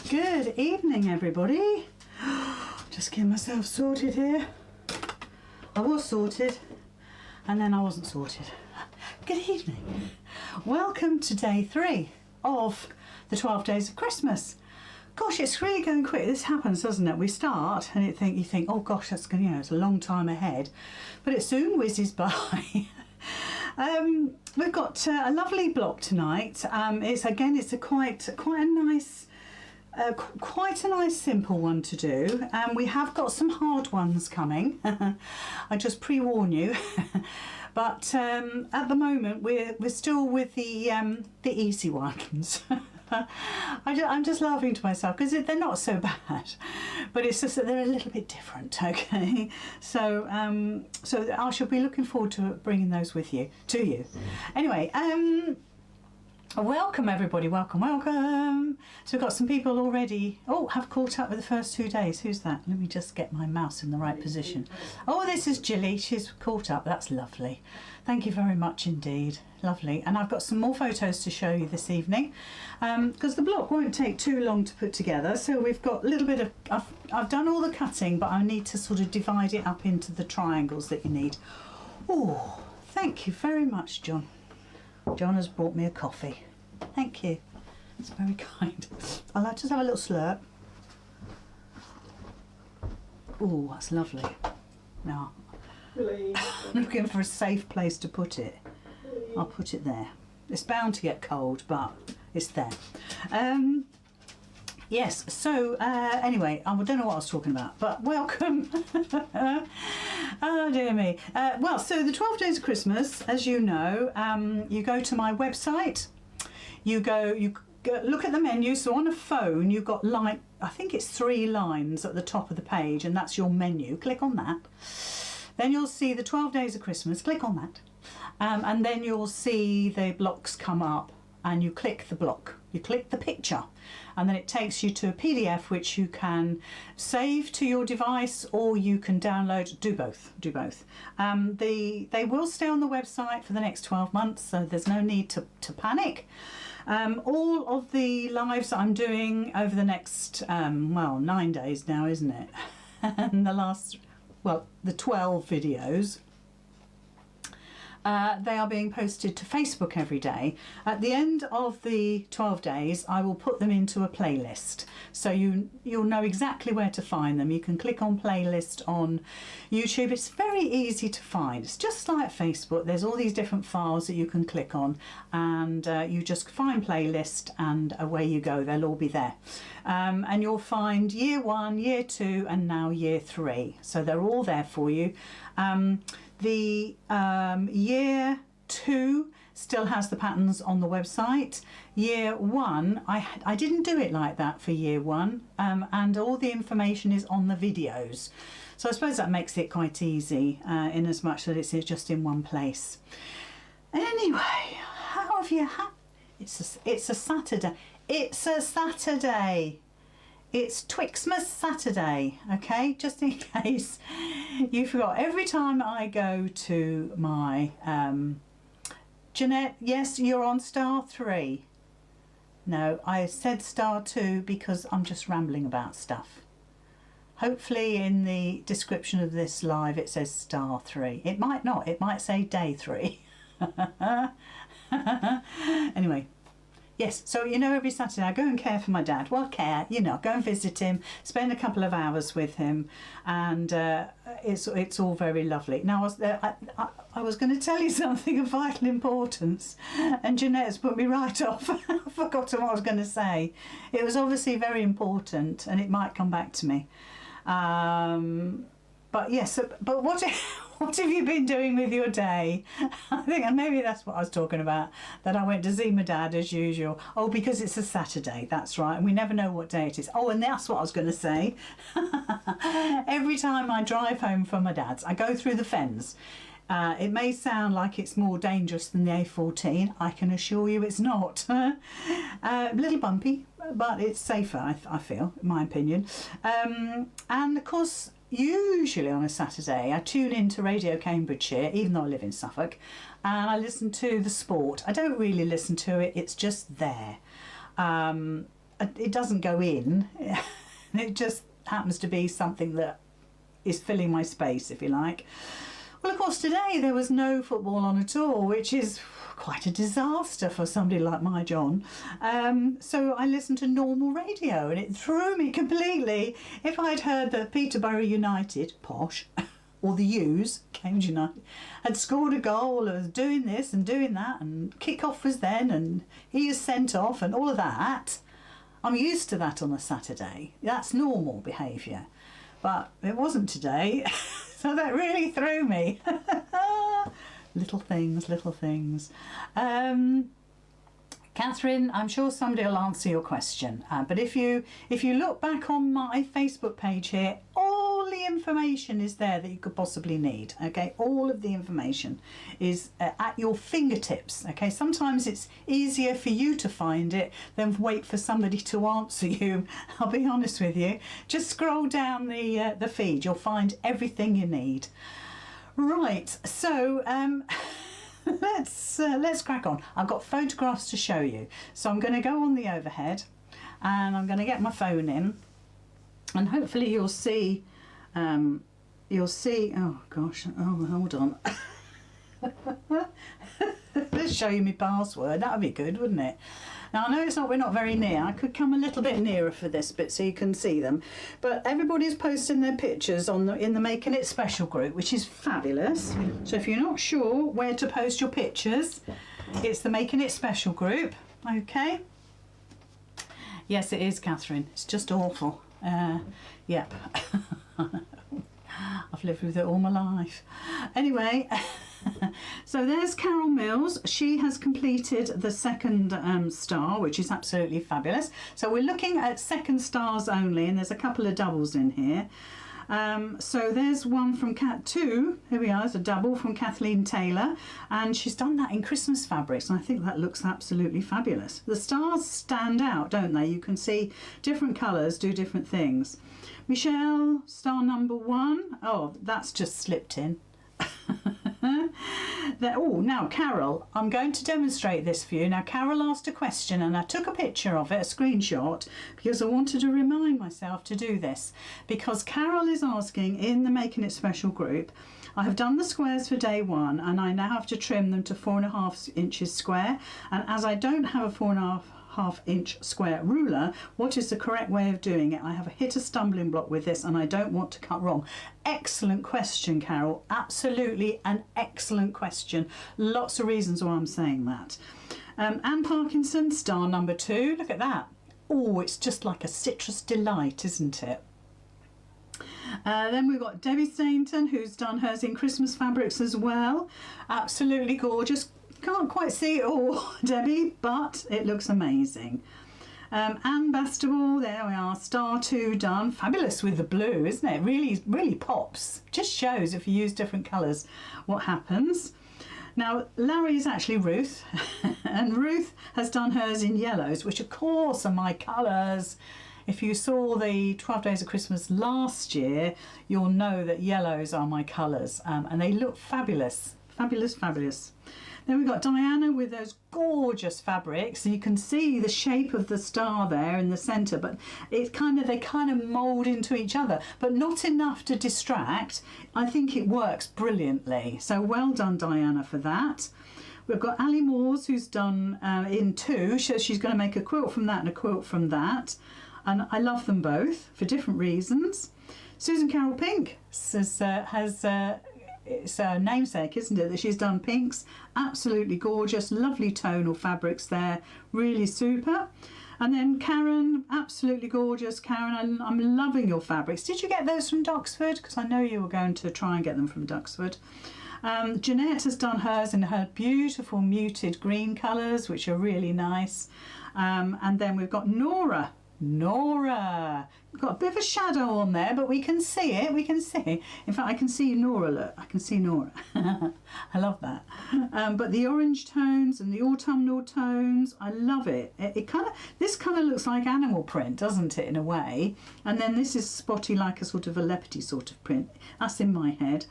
Good evening, everybody. Just getting myself sorted here. I was sorted and then I wasn't sorted. Good evening. Welcome to day 3 of the 12 days of Christmas. Gosh, it's really going quick. This happens, doesn't it? We start and you think, oh gosh, that's going, it's a long time ahead, but it soon whizzes by. We've got a lovely block tonight. It's a quite a nice simple one to do. We have got some hard ones coming. I just pre-warn you. But at the moment we're still with the easy ones. I'm just laughing to myself because they're not so bad, but it's just that they're a little bit different. Okay, so I shall be looking forward to bringing those to you. Anyway, welcome everybody, welcome. So we've got some people already have caught up with the first 2 days. Who's that? Let me just get my mouse in the right position. Oh, this is Jilly. She's caught up. That's lovely. Thank you very much indeed. Lovely. And I've got some more photos to show you this evening because the block won't take too long to put together. So we've got a little bit of I've done all the cutting, but I need to sort of divide it up into the triangles that you need. Oh, thank you very much, John. John has brought me a coffee. Thank you. It's very kind. I'll just have a little slurp. Oh, that's lovely. Now, I'm looking for a safe place to put it. I'll put it there. It's bound to get cold, but it's there. Yes, so anyway, I don't know what I was talking about, but welcome. Oh dear me. Well, so the 12 days of Christmas, as you know, you go to my website, you go look at the menu. So on a phone you've got I think it's 3 lines at the top of the page, and that's your menu. Click on that. Then you'll see the 12 days of Christmas. Click on that. And then you'll see the blocks come up, and you click the block. You click the picture, and then it takes you to a PDF which you can save to your device, or you can download. Do both. They will stay on the website for the next 12 months, so there's no need to panic. All of the lives that I'm doing over the next 9 days now, isn't it? And the 12 videos, they are being posted to Facebook every day. At the end of the 12 days, I will put them into a playlist, so you'll know exactly where to find them. You can click on playlist on YouTube. It's very easy to find. It's just like Facebook. There's all these different files that you can click on, and you just find playlist, and away you go. They'll all be there. And you'll find year 1, year 2, and now year 3. So they're all there for you. The year 2 still has the patterns on the website. Year 1, I didn't do it like that for year 1, and all the information is on the videos. So I suppose that makes it quite easy, in as much that it's just in one place. Anyway, how have you it's a Saturday. It's a Saturday. It's Twixmas Saturday, okay? Just in case you forgot. Every time I go to my Jeanette, yes, you're on star 3. No, I said star 2 because I'm just rambling about stuff. Hopefully in the description of this live it says star 3. It might not. It might say day 3. Anyway. Yes, so every Saturday I go and care for my dad. Well, go and visit him, spend a couple of hours with him, and it's all very lovely. Now, I was going to tell you something of vital importance, and Jeanette's put me right off. I've forgotten what I was going to say. It was obviously very important, and it might come back to me. But yes, but what have you been doing with your day? I think maybe that's what I was talking about, that I went to see my dad as usual. Oh, because it's a Saturday, that's right, and we never know what day it is. Oh, and that's what I was going to say. Every time I drive home from my dad's, I go through the fens. It may sound like it's more dangerous than the A14. I can assure you it's not. A little bumpy, but it's safer, I feel, in my opinion. And of course, usually on a Saturday I tune into Radio Cambridgeshire, even though I live in Suffolk, and I listen to the sport. I don't really listen to it, it's just there. it doesn't go in. It just happens to be something that is filling my space, if you like. Well, of course, today there was no football on at all, which is quite a disaster for somebody like my John. So I listened to normal radio, and it threw me completely. If I'd heard that Peterborough United, posh, or the U's, Cambridge United, had scored a goal, or was doing this and doing that, and kick-off was then, and he is sent off, and all of that, I'm used to that on a Saturday. That's normal behaviour. But it wasn't today, so that really threw me. Little things, little things. Catherine, I'm sure somebody will answer your question. But if you look back on my Facebook page here, all the information is there that you could possibly need. Okay, all of the information is at your fingertips. Okay, sometimes it's easier for you to find it than wait for somebody to answer you. I'll be honest with you. Just scroll down the feed. You'll find everything you need. Right. So. Let's crack on. I've got photographs to show you, so I'm going to go on the overhead and I'm going to get my phone in, and hopefully you'll see oh gosh, oh hold on. Let's show you my password. That would be good, wouldn't it? Now I know we're not very near. I could come a little bit nearer for this bit so you can see them. But everybody's posting their pictures in the Making It Special group, which is fabulous. So if you're not sure where to post your pictures, it's the Making It Special group. Okay. Yes, it is, Catherine. It's just awful. Yep. I've lived with it all my life. Anyway. So there's Carol Mills. She has completed the second star, which is absolutely fabulous. So we're looking at second stars only, and there's a couple of doubles in here. So there's one from two. Here we are, it's a double from Kathleen Taylor, and she's done that in Christmas fabrics, and I think that looks absolutely fabulous. The stars stand out, don't they? You can see different colours do different things. Michelle, star number 1. Oh, that's just slipped in. Oh, now Carol, I'm going to demonstrate this for you. Now Carol asked a question and I took a picture of it, a screenshot, because I wanted to remind myself to do this, because Carol is asking in the Making It Special group, I have done the squares for day 1 and I now have to trim them to 4.5 inches square, and as I don't have a 4.5 inch square ruler, what is the correct way of doing it? I have hit a stumbling block with this and I don't want to cut wrong. Excellent question, Carol. Absolutely an excellent question. Lots of reasons why I'm saying that. Anne Parkinson, star number 2. Look at that. Oh, it's just like a citrus delight, isn't it? Then we've got Debbie Stainton, who's done hers in Christmas fabrics as well. Absolutely gorgeous. Can't quite see it all, Debbie, but it looks amazing. Anne Bastable, there we are, star 2 done. Fabulous with the blue, isn't it? Really pops. Just shows if you use different colours what happens. Now Larry's actually Ruth, and Ruth has done hers in yellows, which of course are my colours. If you saw the 12 Days of Christmas last year, you'll know that yellows are my colours, and they look fabulous. Fabulous, fabulous. Then we've got Diana with those gorgeous fabrics, and you can see the shape of the star there in the centre, but they kind of mould into each other, but not enough to distract. I think it works brilliantly. So well done, Diana, for that. We've got Ali Moores, who's done in 2, so she's going to make a quilt from that and a quilt from that, and I love them both for different reasons. Susan Carol Pink has it's a namesake, isn't it, that she's done pinks. Absolutely gorgeous, lovely tonal fabrics there, really super. And then Karen, absolutely gorgeous. Karen, I'm loving your fabrics. Did you get those from Duxford? Because I know you were going to try and get them from Duxford. Jeanette has done hers in her beautiful muted green colours, which are really nice. And then we've got Nora. We've got a bit of a shadow on there, but we can see it, In fact, I can see Nora, look, I can see Nora. I love that. But the orange tones and the autumnal tones, I love it. This kind of looks like animal print, doesn't it, in a way? And then this is spotty, like a sort of a leopardy sort of print. That's in my head.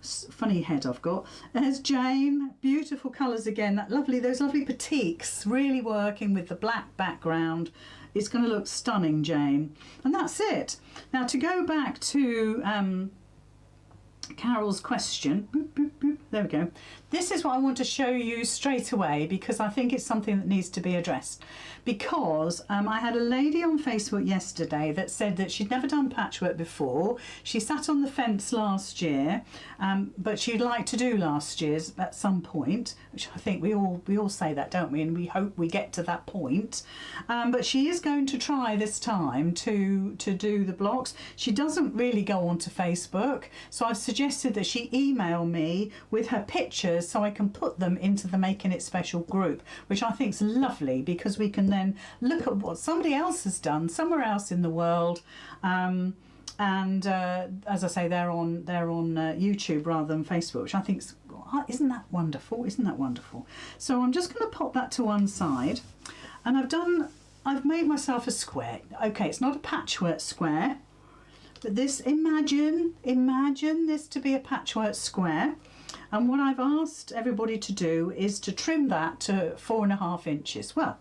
funny head I've got. There's Jane, beautiful colours again, those lovely batiks, really working with the black background. It's going to look stunning, Jane. And that's it. Now to go back to Carol's question, boop, boop, boop, there we go. This is what I want to show you straight away because I think it's something that needs to be addressed. Because I had a lady on Facebook yesterday that said that she'd never done patchwork before. She sat on the fence last year, but she'd like to do last year's at some point, which I think we all say that, don't we? And we hope we get to that point. But she is going to try this time to do the blocks. She doesn't really go onto Facebook, so I've suggested that she email me with her pictures so I can put them into the Making It Special group, which I think is lovely because we can then look at what somebody else has done somewhere else in the world. And as I say, they're on YouTube rather than Facebook, which I think isn't that wonderful? Isn't that wonderful? So I'm just going to pop that to one side, and I've made myself a square. Okay, it's not a patchwork square, but this imagine this to be a patchwork square. And what I've asked everybody to do is to trim that to 4.5 inches. Well,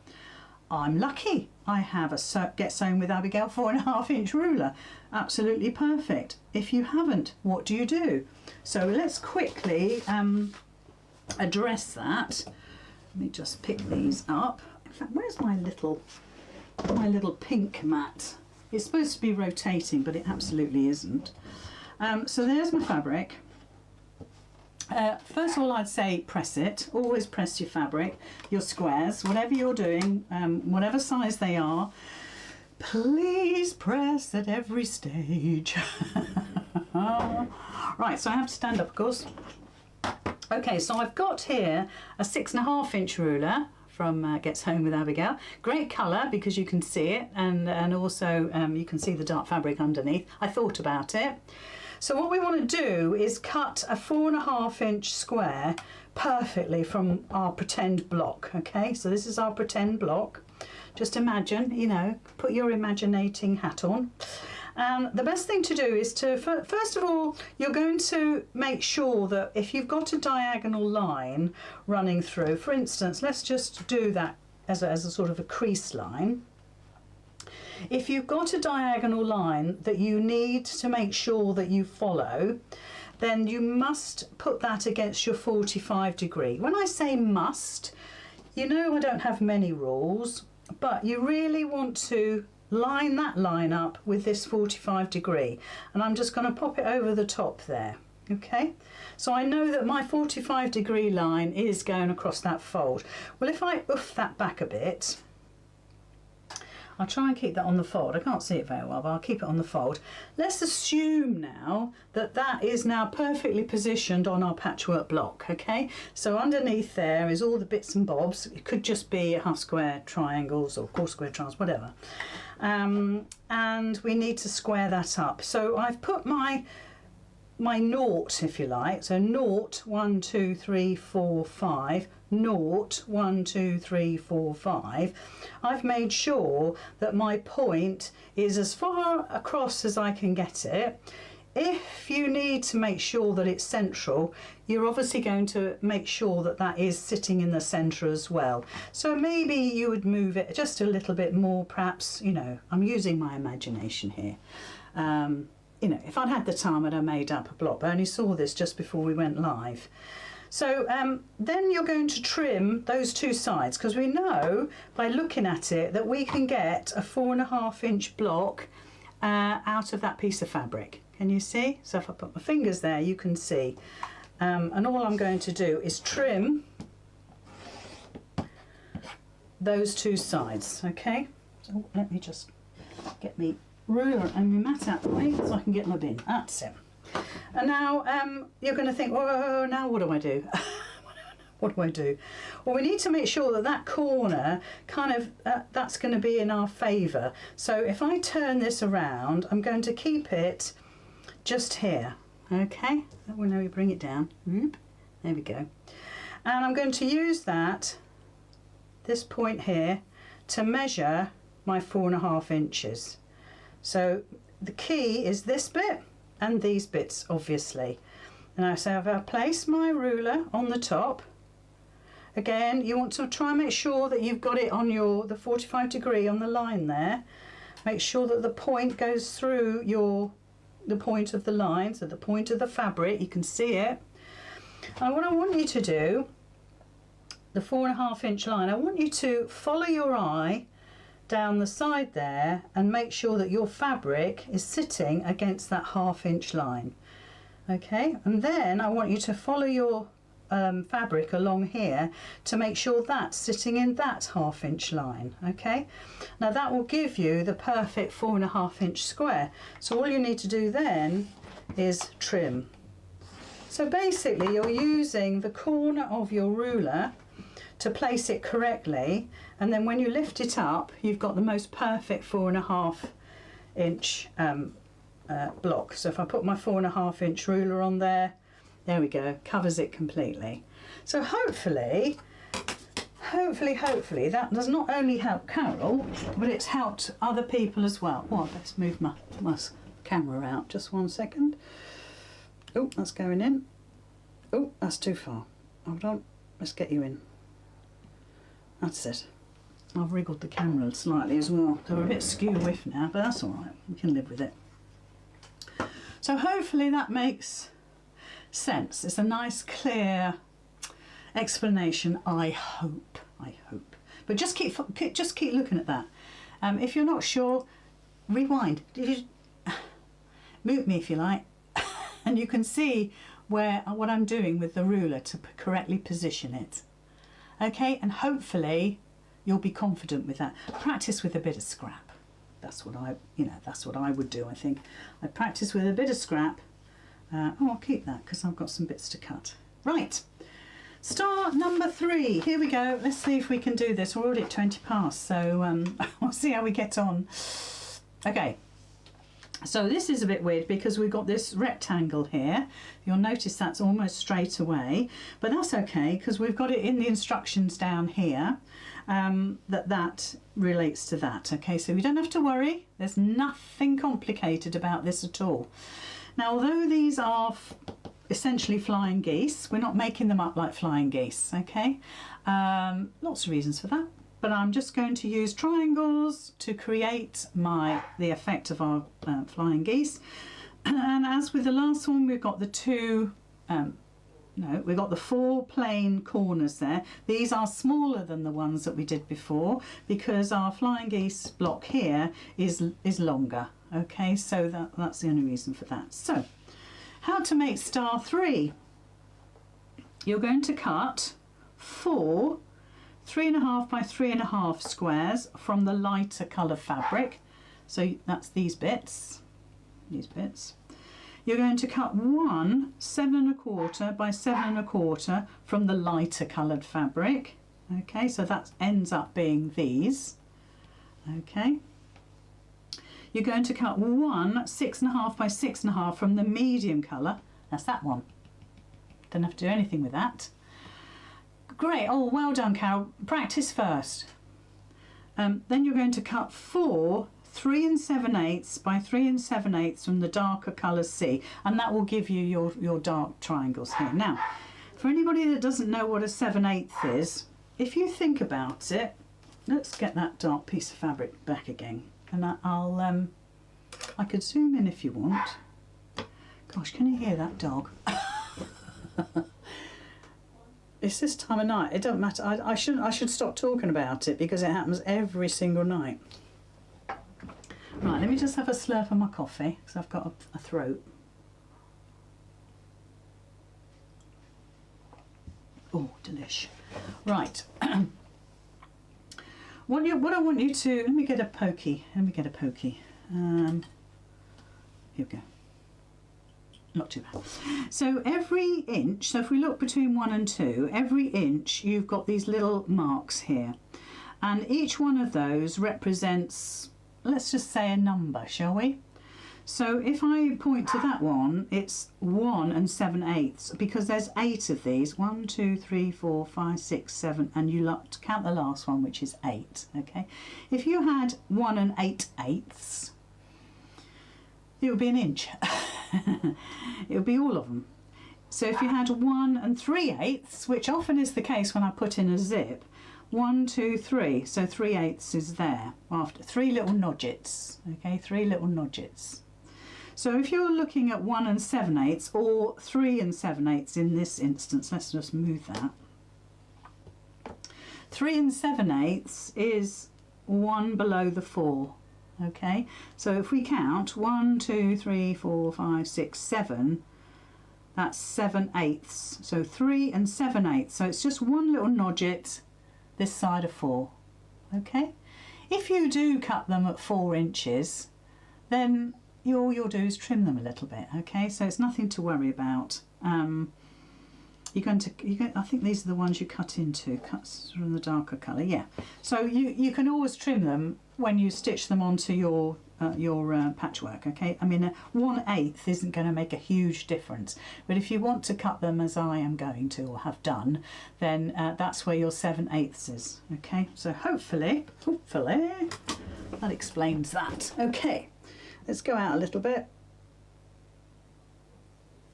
I'm lucky. I have a Get Sewn with Abigail 4.5 inch ruler. Absolutely perfect. If you haven't, what do you do? So let's quickly address that. Let me just pick these up. In fact, where's my little pink mat? It's supposed to be rotating, but it absolutely isn't. So there's my fabric. First of all, I'd say press it. Always press your fabric, your squares, whatever you're doing, whatever size they are. Please press at every stage. Right, so I have to stand up, of course. Okay, so I've got here a 6.5 inch ruler from Gets Home with Abigail. Great colour because you can see it, and also you can see the dark fabric underneath. I thought about it. So what we want to do is cut a 4.5 inch square perfectly from our pretend block. Okay, so this is our pretend block. Just imagine, you know, put your imaginating hat on. And the best thing to do is to, first of all, you're going to make sure that if you've got a diagonal line running through, for instance, let's just do that as a sort of a crease line. If you've got a diagonal line that you need to make sure that you follow, then you must put that against your 45 degree. When I say must, you know I don't have many rules, but you really want to line that line up with this 45 degree. And I'm just going to pop it over the top there. Okay, so I know that my 45 degree line is going across that fold. Well, if I oof that back a bit, I'll try and keep that on the fold. I can't see it very well, but I'll keep it on the fold. Let's assume now that that is now perfectly positioned on our patchwork block, okay? So underneath there is all the bits and bobs. It could just be half square triangles or quarter square triangles, whatever. And we need to square that up. So I've put my naught, if you like. So naught, 1, 2, 3, 4, 5. Naught, 1, 2, 3, 4, 5. I've made sure that my point is as far across as I can get it. If you need to make sure that it's central, you're obviously going to make sure that that is sitting in the centre as well. So maybe you would move it just a little bit more, perhaps, you know, I'm using my imagination here. You know, if I'd had the time, I'd have made up a block, but I only saw this just before we went live. So then you're going to trim those two sides, because we know by looking at it that we can get a 4.5 inch block out of that piece of fabric. Can you see? So if I put my fingers there, you can see. And all I'm going to do is trim those two sides, okay? So let me just get me ruler and my mat out the way so I can get my bin. That's it. And now you're going to think, oh, now what do I do? What do I do? Well, we need to make sure that that corner kind of, that's going to be in our favour. So if I turn this around, I'm going to keep it just here, okay? Well, now we bring it down. There we go. And I'm going to use this point here, to measure my 4.5 inches. So the key is this bit and these bits, obviously. Now, so I've placed my ruler on the top. Again, you want to try and make sure that you've got it on the 45° on the line there. Make sure that the point goes through the point of the line, so the point of the fabric, you can see it. And what I want you to do, the 4.5-inch line, I want you to follow your eye down the side there and make sure that your fabric is sitting against that 1/2-inch line. Okay, and then I want you to follow your fabric along here to make sure that's sitting in that 1/2-inch line. Okay, now that will give you the perfect 4.5-inch square. So all you need to do then is trim. So basically you're using the corner of your ruler to place it correctly, and then when you lift it up you've got the most perfect 4.5-inch block. So if I put my 4.5-inch ruler on there, there we go, covers it completely. So hopefully that does not only help Carol, but it's helped other people as well. Well, let's move my camera out, just 1 second. Oh, that's going in. Oh, that's too far. Hold on, let's get you in. That's it. I've wriggled the camera slightly as well. So we're a bit skew-whiff now, but that's all right. We can live with it. So hopefully that makes sense. It's a nice, clear explanation. I hope. But just keep looking at that. If you're not sure, rewind. Mute me if you like, and you can see what I'm doing with the ruler to correctly position it. Okay, and hopefully you'll be confident with that. Practice with a bit of scrap. That's what I would do. I think I'd practice with a bit of scrap. I'll keep that because I've got some bits to cut. Right, star number 3. Here we go. Let's see if we can do this. We're already at 20 past, so we'll see how we get on. Okay. So this is a bit weird because we've got this rectangle here. You'll notice that's almost straight away, but that's okay because we've got it in the instructions down here that relates to that. Okay, so we don't have to worry. There's nothing complicated about this at all. Now, although these are essentially flying geese, we're not making them up like flying geese, okay? Lots of reasons for that. But I'm just going to use triangles to create the effect of our flying geese. And as with the last one, we've got the we've got the 4 plain corners there. These are smaller than the ones that we did before because our flying geese block here is longer. Okay, so that's the only reason for that. So, how to make star 3? You're going to cut 4 3.5 by 3.5 squares from the lighter colour fabric. So that's these bits. You're going to cut 1 7.25 by 7.25 from the lighter coloured fabric. Okay, so that ends up being these. Okay. You're going to cut 1 6.5 by 6.5 from the medium colour. That's that one. Don't have to do anything with that. Great, oh well done Carol, practice first. Then you're going to cut 4 3 7/8 by 3 7/8 from the darker colour C, and that will give you your dark triangles here. Now, for anybody that doesn't know what a 7/8 is, if you think about it, let's get that dark piece of fabric back again, and I could zoom in if you want. Gosh, can you hear that dog? It's this time of night. It doesn't matter. I should stop talking about it because it happens every single night. Right, let me just have a slurp of my coffee because I've got a throat. Oh, delish. Right. What I want you to, let me get a pokey. Here we go. Not too bad. So every inch, so if we look between 1 and 2, every inch you've got these little marks here. And each one of those represents, let's just say a number, shall we? So if I point to that one, it's 1 7/8 because there's 8 of these. 1, 2, 3, 4, 5, 6, 7, and you count the last one, which is 8. Okay. If you had 1 8/8, it would be an inch. It would be all of them. So if you had 1 3/8, which often is the case when I put in a zip, 1, 2, 3, so 3/8 is there after 3 little nodgets, okay, 3 little nodgets. So if you're looking at 1 7/8 or 3 7/8 in this instance, let's just move that. 3 7/8 is 1 below the 4, okay, so if we count 1, 2, 3, 4, 5, 6, 7, that's 7/8, so 3 7/8, so it's just 1 little nodget this side of 4, okay. If you do cut them at 4 inches, then all you'll do is trim them a little bit, okay, so it's nothing to worry about. I think these are the ones you cut into, cuts from the darker colour, yeah. So you can always trim them when you stitch them onto your patchwork, okay. I mean, 1/8 isn't going to make a huge difference, but if you want to cut them as I am going to or have done, then that's where your 7/8 is, okay. So hopefully that explains that. Okay, let's go out a little bit.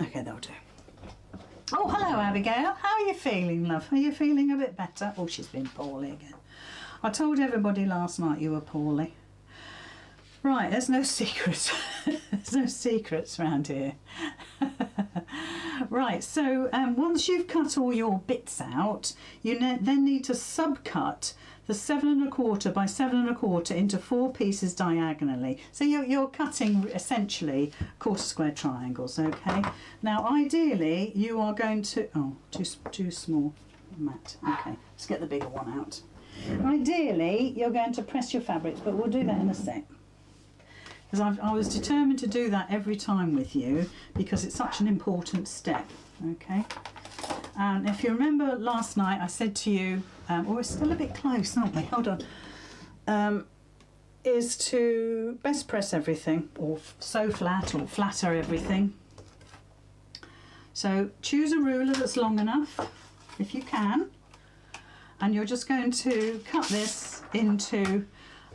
Okay, that'll do. Oh, hello Abigail, how are you feeling, love? Are you feeling a bit better? Oh, she's been poorly again. I told everybody last night you were poorly. Right, there's no secrets. There's no secrets around here. Right, so once you've cut all your bits out, you then need to subcut the 7 1/4 by 7 1/4 into 4 pieces diagonally. So you're cutting essentially quarter square triangles, okay? Now ideally you are going to, oh, too small mat, okay, let's get the bigger one out. Ideally you're going to press your fabrics, but we'll do that in a sec. Because I was determined to do that every time with you because it's such an important step, okay? And if you remember last night I said to you, we're still a bit close, aren't we? Hold on. Is to best press everything, or sew flat, or flatter everything. So choose a ruler that's long enough, if you can, and you're just going to cut this into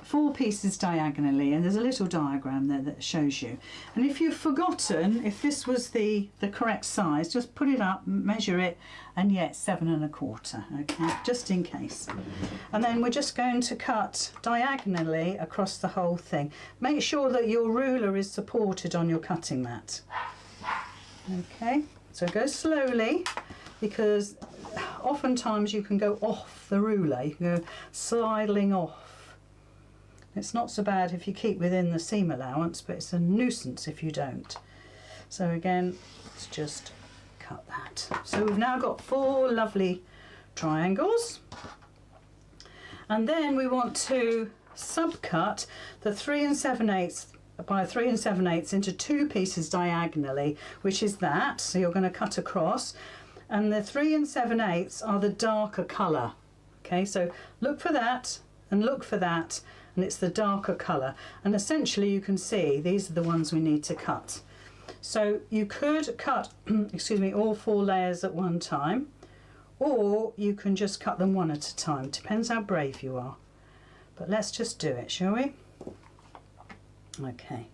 4 pieces diagonally, and there's a little diagram there that shows you. And if you've forgotten if this was the correct size, just put it up, measure it, and yeah, it's 7 1/4, okay, just in case. And then we're just going to cut diagonally across the whole thing. Make sure that your ruler is supported on your cutting mat. Okay, so go slowly, because oftentimes you can go off the ruler, you can go sliding off. It's not so bad if you keep within the seam allowance, but it's a nuisance if you don't. So again, let's just cut that. So we've now got 4 lovely triangles. And then we want to subcut the 3 7/8 by 3 7/8 into 2 pieces diagonally, which is that. So you're going to cut across, and the 3 7/8 are the darker colour. Okay, so look for that and look for that, and it's the darker colour. And essentially you can see these are the ones we need to cut. So you could cut excuse me, all 4 layers at one time, or you can just cut them one at a time. Depends how brave you are. But let's just do it, shall we? Okay.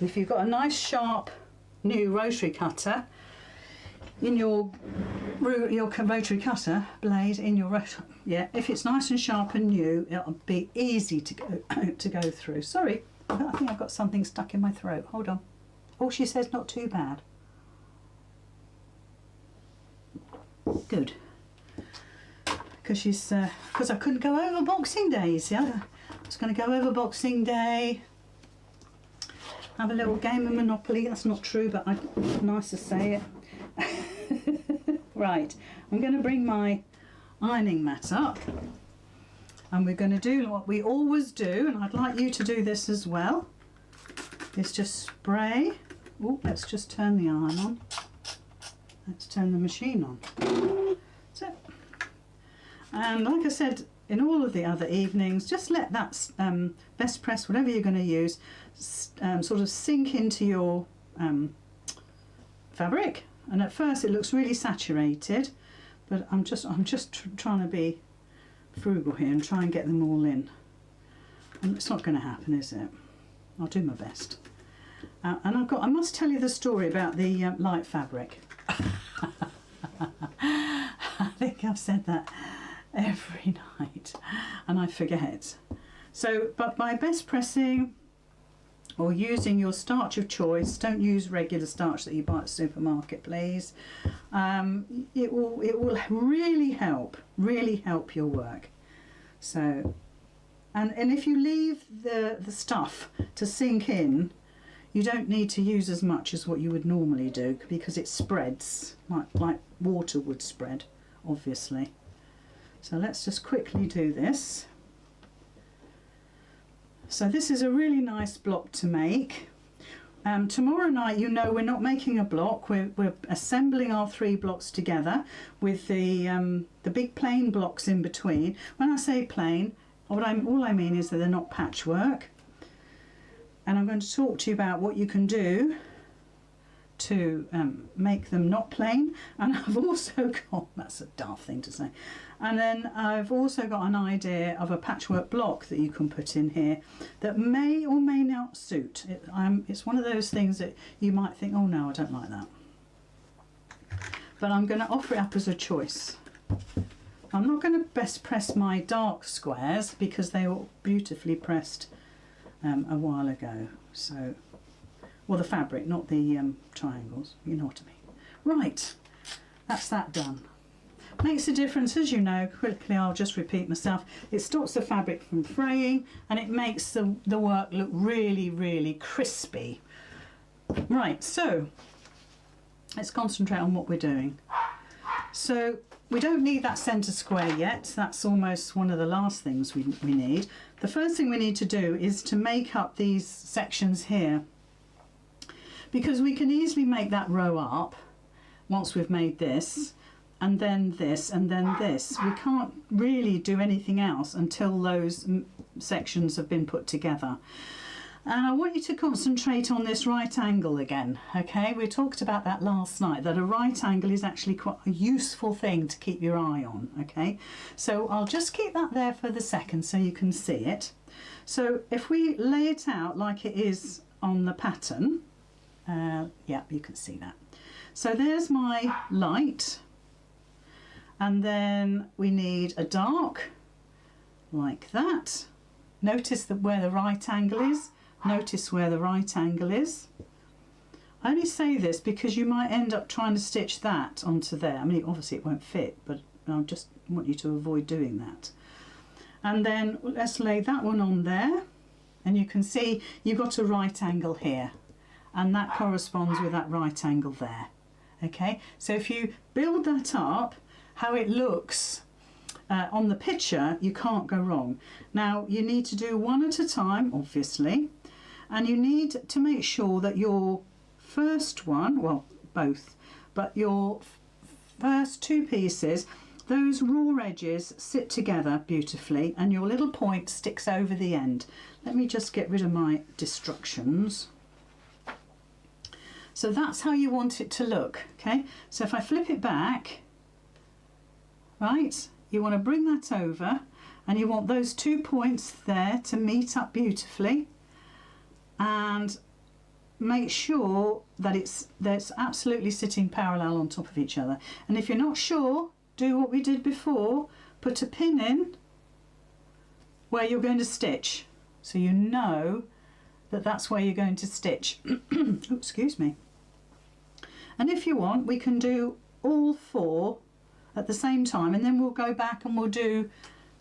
If you've got a nice sharp new rotary cutter in your rotary cutter blade in your rotary, yeah, if it's nice and sharp and new, it'll be easy to go through. Sorry, I think I've got something stuck in my throat. Hold on. Oh, she says not too bad. Good. Because I couldn't go over Boxing Day, you see. I was going to go over Boxing Day, have a little game of Monopoly. That's not true, but nice to say it. Right, I'm going to bring my ironing mat up, and we're going to do what we always do, and I'd like you to do this as well, is just spray. Oh, let's just turn the iron on. Let's turn the machine on. That's it. And like I said in all of the other evenings, just let that best press, whatever you're going to use, sort of sink into your fabric. And at first it looks really saturated, but I'm just trying to be frugal here and try and get them all in. And it's not going to happen, is it? I'll do my best. And I must tell you the story about the light fabric. I think I've said that every night and I forget. So, but by best pressing or using your starch of choice, don't use regular starch that you buy at the supermarket, please. It will really help your work. So, and if you leave the stuff to sink in, you don't need to use as much as what you would normally do because it spreads like water would spread, obviously. So let's just quickly do this. So this is a really nice block to make. Tomorrow night, you know, we're not making a block. We're assembling our 3 blocks together with the big plain blocks in between. When I say plain, all I mean is that they're not patchwork. And I'm going to talk to you about what you can do to make them not plain. And I've also got, that's a daft thing to say, and then I've also got an idea of a patchwork block that you can put in here that may or may not suit. It's one of those things that you might think, oh no, I don't like that. But I'm going to offer it up as a choice. I'm not going to best press my dark squares because they were beautifully pressed a while ago. So, well, the fabric, not the triangles, you know what I mean. Right, that's that done. Makes a difference, as you know. Quickly, I'll just repeat myself. It stops the fabric from fraying and it makes the work look really, really crispy. Right, so let's concentrate on what we're doing. So we don't need that centre square yet. That's almost one of the last things we need. The first thing we need to do is to make up these sections here, because we can easily make that row up once we've made this, and then this, and then this. We can't really do anything else until those sections have been put together. And I want you to concentrate on this right angle again, okay? We talked about that last night, that a right angle is actually quite a useful thing to keep your eye on, okay? So I'll just keep that there for the second so you can see it. So if we lay it out like it is on the pattern, yeah, you can see that. So there's my light, and then we need a dark, like that. Notice that where the right angle is. Notice where the right angle is. I only say this because you might end up trying to stitch that onto there. I mean, obviously it won't fit, but I just want you to avoid doing that. And then let's lay that one on there, and you can see you've got a right angle here, and that corresponds with that right angle there. Okay, so if you build that up, how it looks on the picture, you can't go wrong. Now you need to do one at a time, obviously, and you need to make sure that your first one, well, both, but your first 2 pieces, those raw edges sit together beautifully and your little point sticks over the end. Let me just get rid of my distractions. So that's how you want it to look, okay? So if I flip it back, right, you want to bring that over and you want those 2 points there to meet up beautifully, and make sure that that's absolutely sitting parallel on top of each other. And if you're not sure, do what we did before, put a pin in where you're going to stitch, so you know that that's where you're going to stitch. Oh, excuse me. And if you want, we can do all 4 at the same time, and then we'll go back and we'll do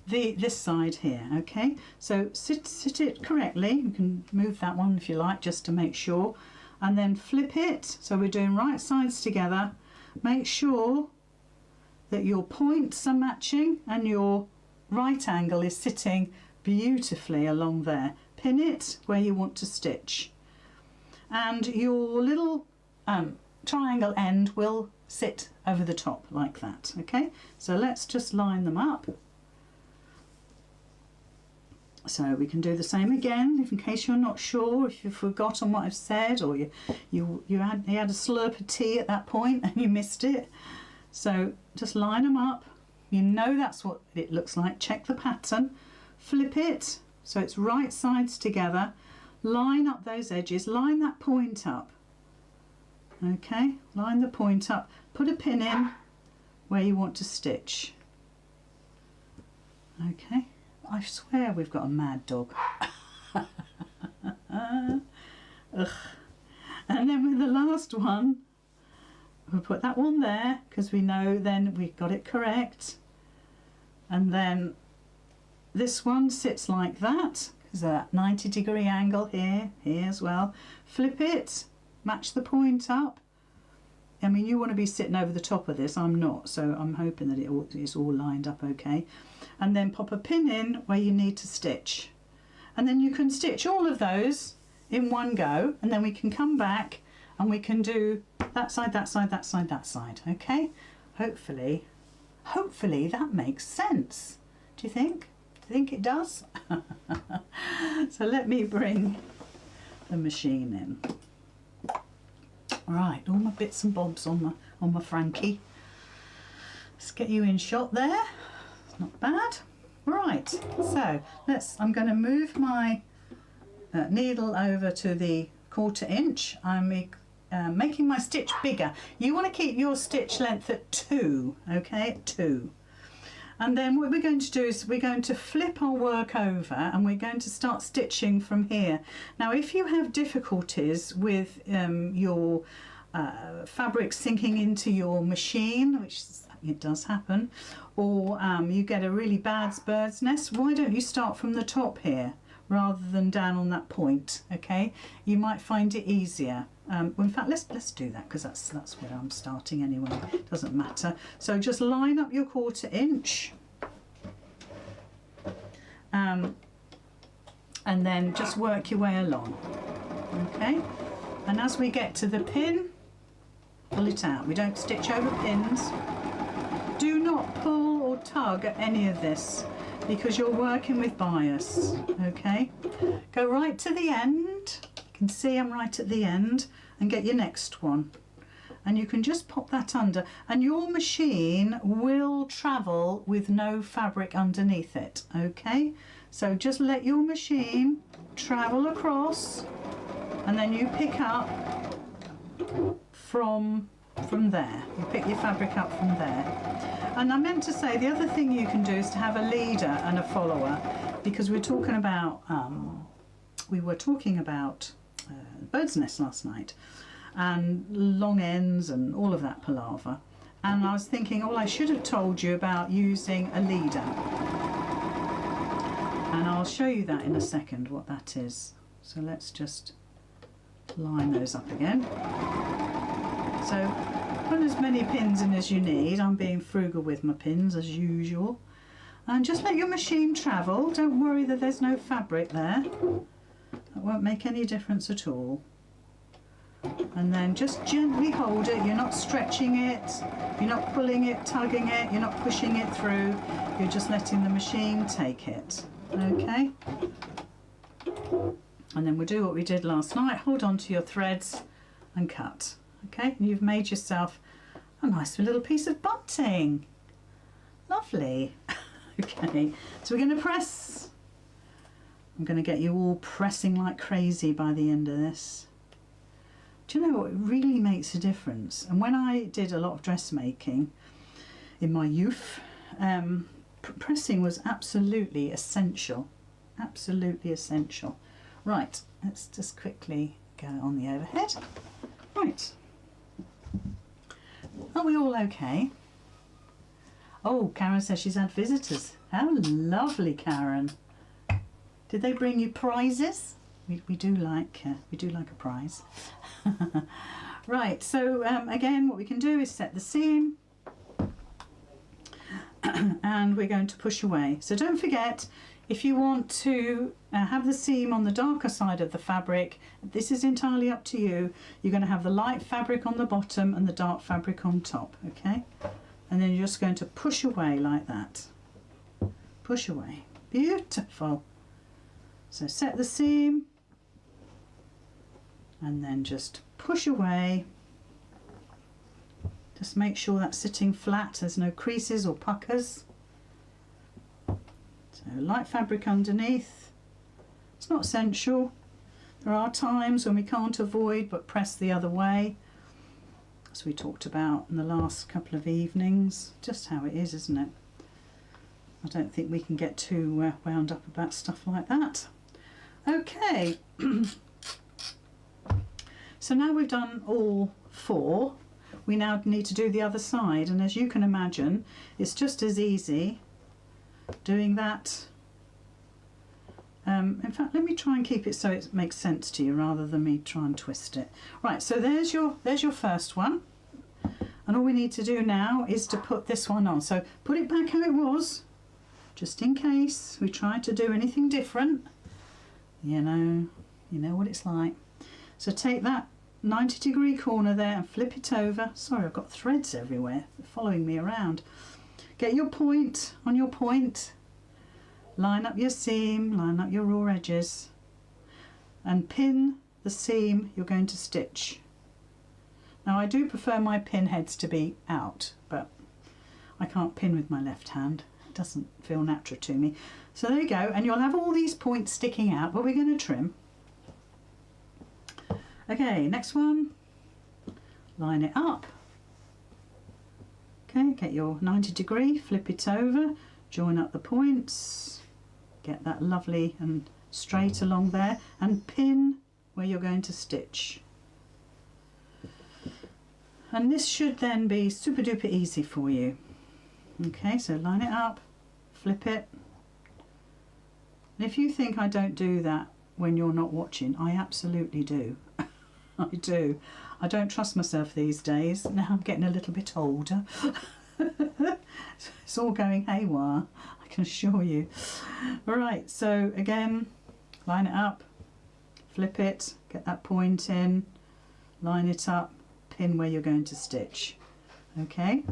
this side here, okay? So sit it correctly. You can move that one if you like, just to make sure, and then flip it. So we're doing right sides together. Make sure that your points are matching and your right angle is sitting beautifully along there. Pin it where you want to stitch, and your little triangle end will sit over the top like that, okay? So let's just line them up. So we can do the same again, in case you're not sure, if you've forgotten what I've said, or you had a slurp of tea at that point and you missed it. So just line them up. You know that's what it looks like. Check the pattern, flip it so it's right sides together, line up those edges, line that point up. Okay, line the point up, put a pin in where you want to stitch. Okay, I swear we've got a mad dog. Ugh. And then with the last one, we'll put that one there because we know then we've got it correct. And then this one sits like that because of that 90-degree angle here as well. Flip it, match the point up. I mean, you want to be sitting over the top of this, I'm not, so I'm hoping that it's all lined up okay. And then pop a pin in where you need to stitch. And then you can stitch all of those in one go, and then we can come back and we can do that side, that side, that side, that side, okay? Hopefully that makes sense. Do you think? Do you think it does? So let me bring the machine in. Right, all my bits and bobs on my Frankie. Let's get you in shot there. Not bad. Right, so I'm going to move my needle over to the 1/4 inch. I'm making my stitch bigger. You want to keep your stitch length at 2, okay, at 2. And then what we're going to do is we're going to flip our work over and we're going to start stitching from here. Now if you have difficulties with your fabric sinking into your machine, which it does happen, or you get a really bad bird's nest, why don't you start from the top here rather than down on that point, okay? You might find it easier. Well, in fact, let's do that because that's where I'm starting anyway. It doesn't matter. So just line up your 1/4 inch, and then just work your way along. Okay, and as we get to the pin, pull it out. We don't stitch over pins. Do not pull or tug at any of this because you're working with bias. Okay, go right to the end. You can see I'm right at the end, and get your next one, and you can just pop that under, and your machine will travel with no fabric underneath it. Okay, so just let your machine travel across, and then you pick up from there. You pick your fabric up from there. And I meant to say the other thing you can do is to have a leader and a follower, because we were talking about bird's nest last night and long ends and all of that palaver, and I was thinking, oh, I should have told you about using a leader, and I'll show you that in a second what that is. So let's just line those up again. So put as many pins in as you need. I'm being frugal with my pins as usual, and just let your machine travel. Don't worry that there's no fabric there. That won't make any difference at all. And then just gently hold it. You're not stretching it, you're not pulling it, tugging it, you're not pushing it through. You're just letting the machine take it. Okay? And then we'll do what we did last night. Hold on to your threads and cut. Okay? And you've made yourself a nice little piece of bunting. Lovely. Okay, so we're going to press. I'm going to get you all pressing like crazy by the end of this. Do you know what? It really makes a difference. And when I did a lot of dressmaking in my youth, pressing was absolutely essential. Absolutely essential. Right, let's just quickly go on the overhead. Right. Are we all okay? Oh, Karen says she's had visitors. How lovely, Karen. Did they bring you prizes? We do like a prize. Right, so again, what we can do is set the seam, and we're going to push away. So don't forget, if you want to have the seam on the darker side of the fabric, this is entirely up to you. You're going to have the light fabric on the bottom and the dark fabric on top, okay? And then you're just going to push away like that. Push away. Beautiful. So set the seam, and then just push away. Just make sure that's sitting flat, there's no creases or puckers. So light fabric underneath. It's not essential, There are times when we can't avoid but press the other way, as we talked about in the last couple of evenings. Just how it is, isn't it? I don't think we can get too wound up about stuff like that. Okay, so now we've done all 4, we now need to do the other side, and as you can imagine, it's just as easy doing that. In fact, let me try and keep it so it makes sense to you rather than me try and twist it. Right, so there's your first one, and all we need to do now is to put this one on. So put it back how it was, just in case we try to do anything different. You know what it's like. So take that 90-degree corner there and flip it over. Sorry, I've got threads everywhere following me around. Get your point on your point. Line up your seam, line up your raw edges, and pin the seam you're going to stitch. Now I do prefer my pin heads to be out, but I can't pin with my left hand. It doesn't feel natural to me. So there you go, and you'll have all these points sticking out, but we're going to trim. Okay, next one. Line it up. Okay, get your 90-degree, flip it over, join up the points. Get that lovely and straight along there, and pin where you're going to stitch. And this should then be super duper easy for you. Okay, so line it up, flip it. And if you think I don't do that when you're not watching, I absolutely do. I do. I don't trust myself these days. Now I'm getting a little bit older. It's all going haywire, I can assure you. Right, so again, line it up, flip it, get that point in, line it up, pin where you're going to stitch. Okay,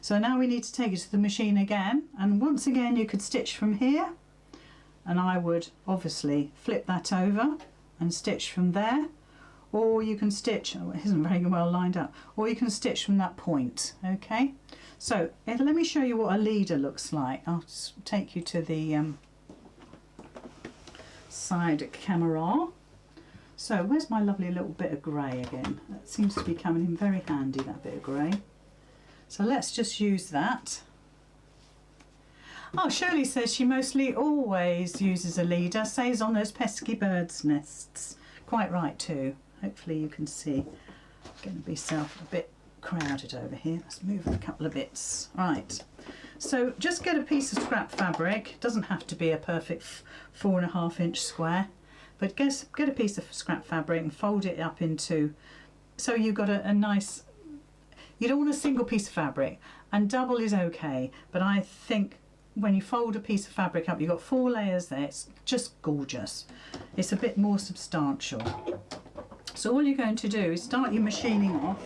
so now we need to take it to the machine again, and once again you could stitch from here, and I would obviously flip that over and stitch from there, or you can stitch, oh, it isn't very well lined up, or you can stitch from that point. Okay, so let me show you what a leader looks like. I'll just take you to the side camera. So where's my lovely little bit of grey again? That seems to be coming in very handy, that bit of grey. So let's just use that. Oh, Shirley says she mostly always uses a leader, says on those pesky birds' nests. Quite right too. Hopefully you can see. Going to be a bit crowded over here. Let's move a couple of bits. Right. So just get a piece of scrap fabric. It doesn't have to be a perfect 4.5 inch square, but get a piece of scrap fabric and fold it up into, so you've got a nice, you don't want a single piece of fabric, and double is okay, but I think when you fold a piece of fabric up, you've got 4 layers there. It's just gorgeous. It's a bit more substantial. So all you're going to do is start your machining off.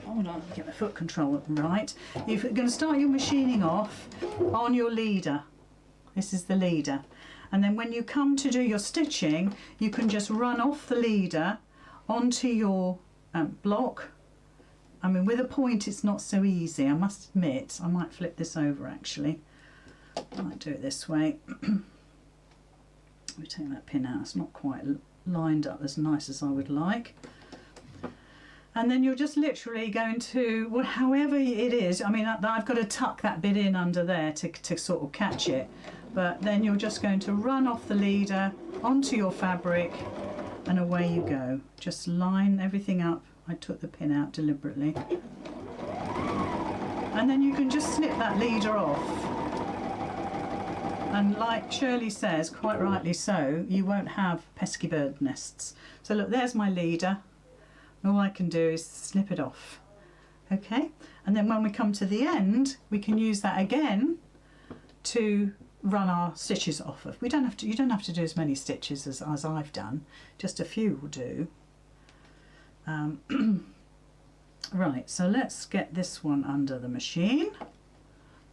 Hold on, get my foot control right. You're going to start your machining off on your leader. This is the leader. And then when you come to do your stitching, you can just run off the leader onto your block. I mean, with a point it's not so easy, I must admit. I might flip this over actually. I might do it this way. We take that pin out, it's not quite lined up as nice as I would like. And then you're just literally going to, well, however it is, I mean, I've got to tuck that bit in under there to sort of catch it. But then you're just going to run off the leader onto your fabric and away you go. Just line everything up. I took the pin out deliberately. And then you can just snip that leader off. And like Shirley says, quite rightly so, you won't have pesky bird nests. So look, there's my leader. All I can do is snip it off. Okay, and then when we come to the end, we can use that again to run our stitches off of. You don't have to do as many stitches as I've done. Just a few will do. Right, so let's get this one under the machine.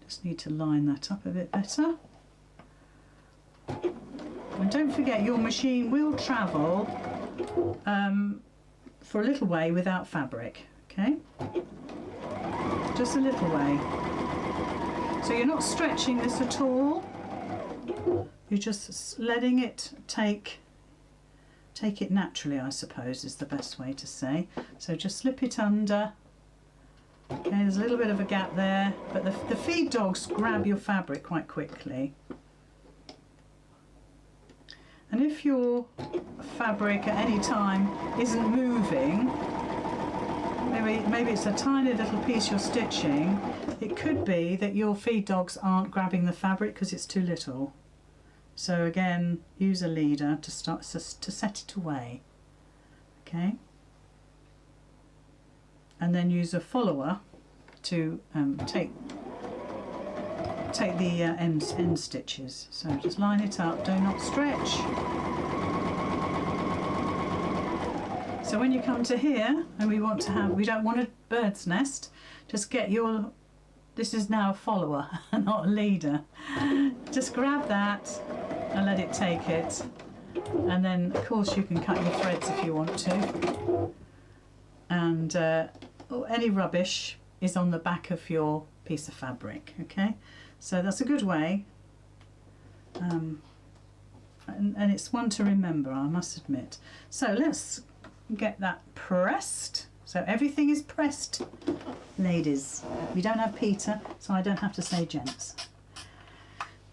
Just need to line that up a bit better. And don't forget, your machine will travel for a little way without fabric, okay? Just a little way. So you're not stretching this at all. You're just letting it take take it naturally, I suppose, is the best way to say. So just slip it under. Okay, there's a little bit of a gap there, but the feed dogs grab your fabric quite quickly. And if your fabric at any time isn't moving, maybe it's a tiny little piece you're stitching, it could be that your feed dogs aren't grabbing the fabric because it's too little. So again, use a leader to set it away. Okay. And then use a follower to take the end stitches. So just line it up, do not stretch. So when you come to here and we don't want a bird's nest, just get your, this is now a follower, not a leader. Just grab that and let it take it. And then of course you can cut your threads if you want to. And any rubbish is on the back of your piece of fabric, okay? So that's a good way, and it's one to remember, I must admit. So let's get that pressed. So everything is pressed, ladies. We don't have Peter, so I don't have to say gents.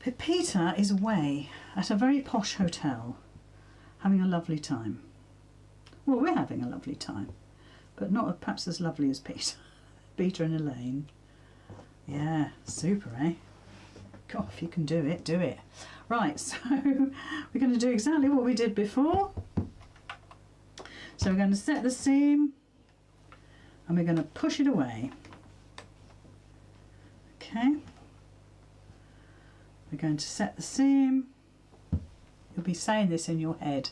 But Peter is away at a very posh hotel, having a lovely time. Well, we're having a lovely time, but not perhaps as lovely as Peter. Peter and Elaine. Yeah, super, eh? God, if you can do it, do it. Right, so we're going to do exactly what we did before. So we're going to set the seam and we're going to push it away. Okay. We're going to set the seam. You'll be saying this in your head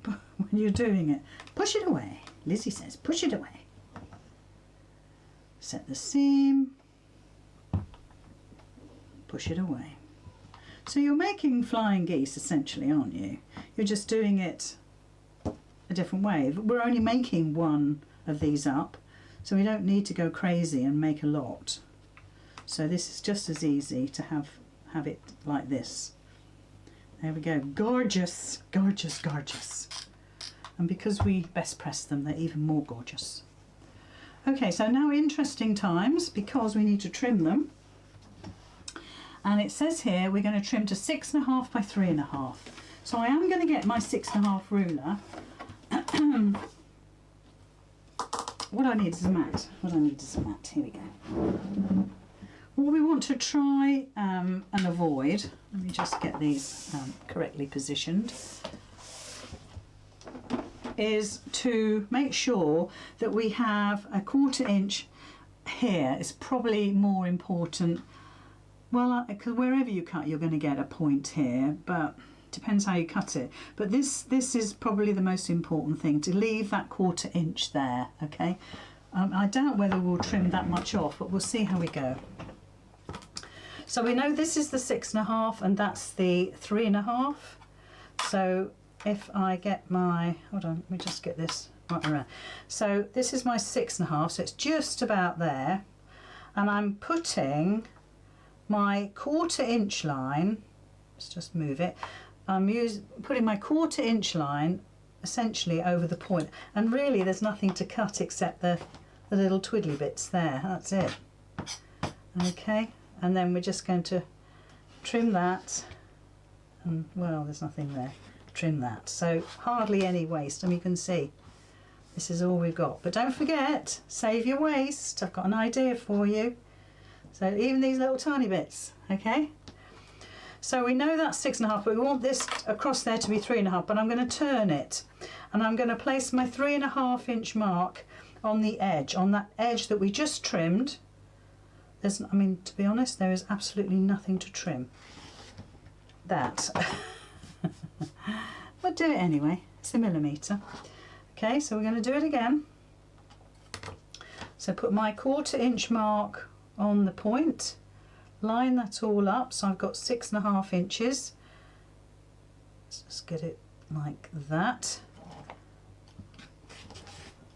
when you're doing it. Push it away. Lizzie says, push it away. Set the seam, push it away. So you're making flying geese essentially, aren't you? You're just doing it a different way. We're only making one of these up, so we don't need to go crazy and make a lot. So this is just as easy to have it like this. There we go. Gorgeous, gorgeous, gorgeous. And because we best press them, they're even more gorgeous. Okay, so now interesting times because we need to trim them. And it says here we're going to trim to 6.5 by 3.5. So I am going to get my 6.5 ruler. What I need is a mat. Here we go. What we want to try and avoid, let me just get these correctly positioned, is to make sure that we have a 1/4 inch here. It's probably more important, well, because wherever you cut you're going to get a point here, but depends how you cut it. But this is probably the most important thing, to leave that 1/4 inch there, okay? I doubt whether we'll trim that much off, but we'll see how we go. So we know this is the 6.5 and that's the 3.5. So if I get my, hold on, let me just get this right around. So this is my 6.5, so it's just about there. And I'm putting my 1/4 inch line, let's just move it. I'm putting my 1/4 inch line essentially over the point. And really there's nothing to cut except the little twiddly bits there, that's it. Okay, and then we're just going to trim that. And well, there's nothing there. Trim that, so hardly any waste, and you can see this is all we've got. But don't forget, save your waste. I've got an idea for you. So even these little tiny bits, okay? So we know that's 6.5, but we want this across there to be 3.5, but I'm going to turn it and I'm going to place my 3.5 inch mark on the edge, on that edge that we just trimmed. There's, I mean, to be honest, there is absolutely nothing to trim. That. But do it anyway, it's a millimetre. Okay, so we're going to do it again. So put my 1/4 inch mark on the point, line that all up, so I've got 6.5 inches. Let's just get it like that.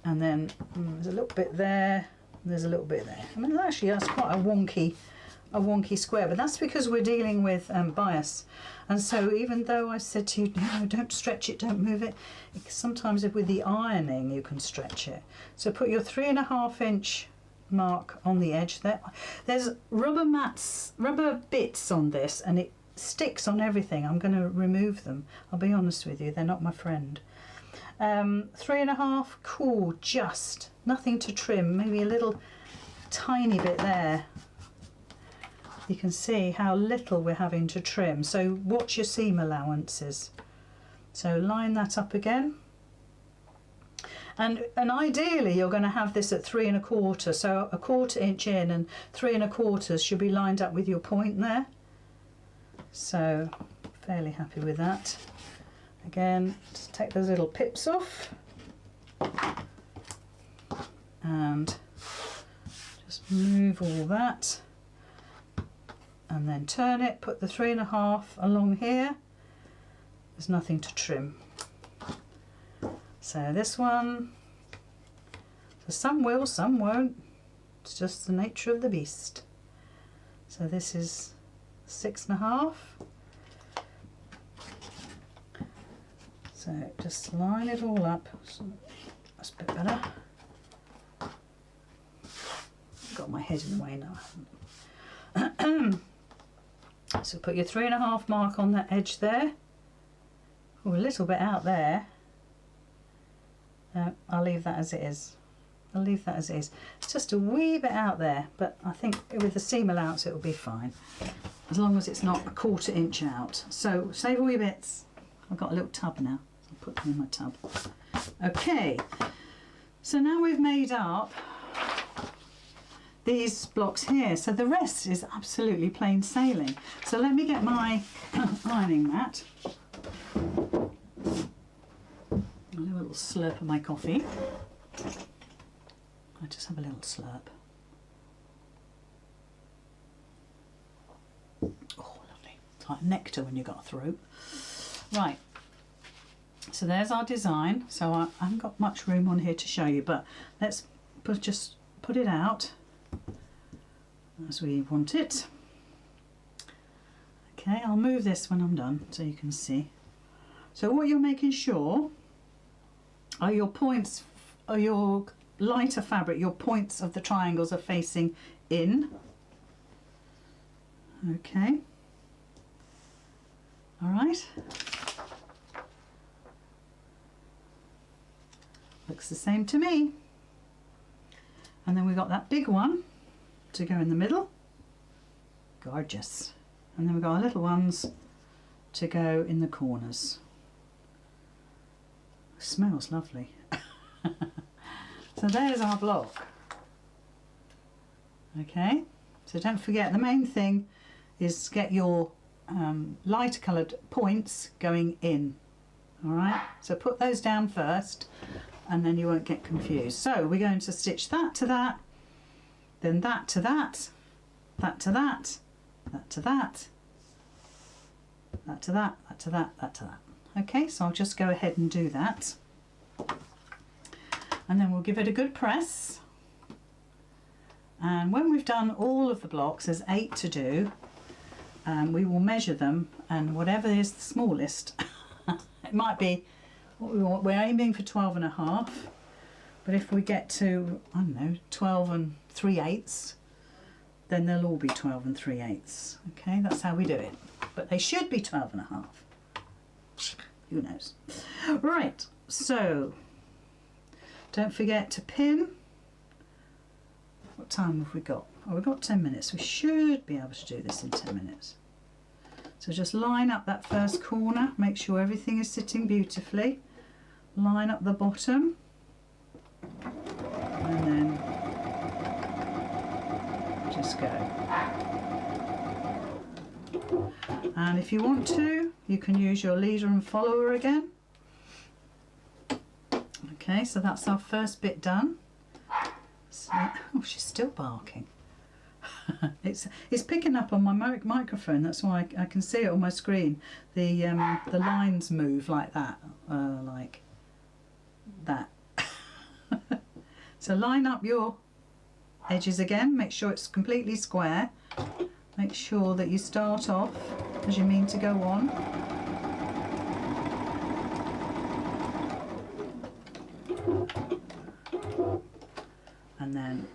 And then there's a little bit there, there's a little bit there. I mean, actually that's quite a wonky a wonky square, but that's because we're dealing with bias. And so even though I said to you, no, don't stretch it, don't move it, sometimes with the ironing you can stretch it. So put your 3.5 inch mark on the edge there. There's rubber bits on this, and it sticks on everything. I'm going to remove them. I'll be honest with you, they're not my friend. 3.5, cool, just nothing to trim, maybe a little tiny bit there. You can see how little we're having to trim, so watch your seam allowances. So line that up again, and ideally you're going to have this at 3.25, so 1/4 inch in, and 3.25 should be lined up with your point there. So fairly happy with that. Again, just take those little pips off and just move all that, and then turn it, put the 3.5 along here. There's nothing to trim. So this one, so some will, some won't. It's just the nature of the beast. So this is 6.5. So just line it all up. So that's a bit better. Got my head in the way now. So put your 3.5 mark on that edge there. Oh, a little bit out there. No, I'll leave that as it is. I'll leave that as it is. It's just a wee bit out there, but I think with the seam allowance it will be fine, as long as it's not 1/4 inch out. So save all your bits. I've got a little tub now. I'll put them in my tub. Okay, so now we've made up these blocks here, so the rest is absolutely plain sailing. So let me get my ironing mat. I'll do a little slurp of my coffee. I just have a little slurp. Oh, lovely. It's like nectar when you've got a throat. Right, so there's our design. So I haven't got much room on here to show you, but let's just put it out as we want it. Okay, I'll move this when I'm done so you can see. So what you're making sure are your points, are your lighter fabric, your points of the triangles are facing in. Okay, all right, looks the same to me. And then we've got that big one to go in the middle, gorgeous. And then we've got our little ones to go in the corners. Smells lovely. So there's our block. Okay, so don't forget, the main thing is get your lighter coloured points going in. All right, so put those down first and then you won't get confused. So we're going to stitch that to that, then that to that, that to that, that to that, that to that, that to that, that to that. Okay, so I'll just go ahead and do that, and then we'll give it a good press. And when we've done all of the blocks, there's 8 to do, we will measure them, and whatever is the smallest, it might be what we want. We're aiming for 12.5, but if we get to, I don't know, 12 3/8, then they'll all be 12 3/8. Okay, that's how we do it, but they should be 12.5. Who knows? Right, so don't forget to pin. What time have we got? Oh, we've got 10 minutes. We should be able to do this in 10 minutes. So just line up that first corner, make sure everything is sitting beautifully. Line up the bottom, and then just go. And if you want to, you can use your leader and follower again. Okay, so that's our first bit done. So, oh, she's still barking. It's picking up on my microphone. That's why I can see it on my screen. The lines move like that, like that. So line up your edges again. Make sure it's completely square. Make sure that you start off as you mean to go on. And then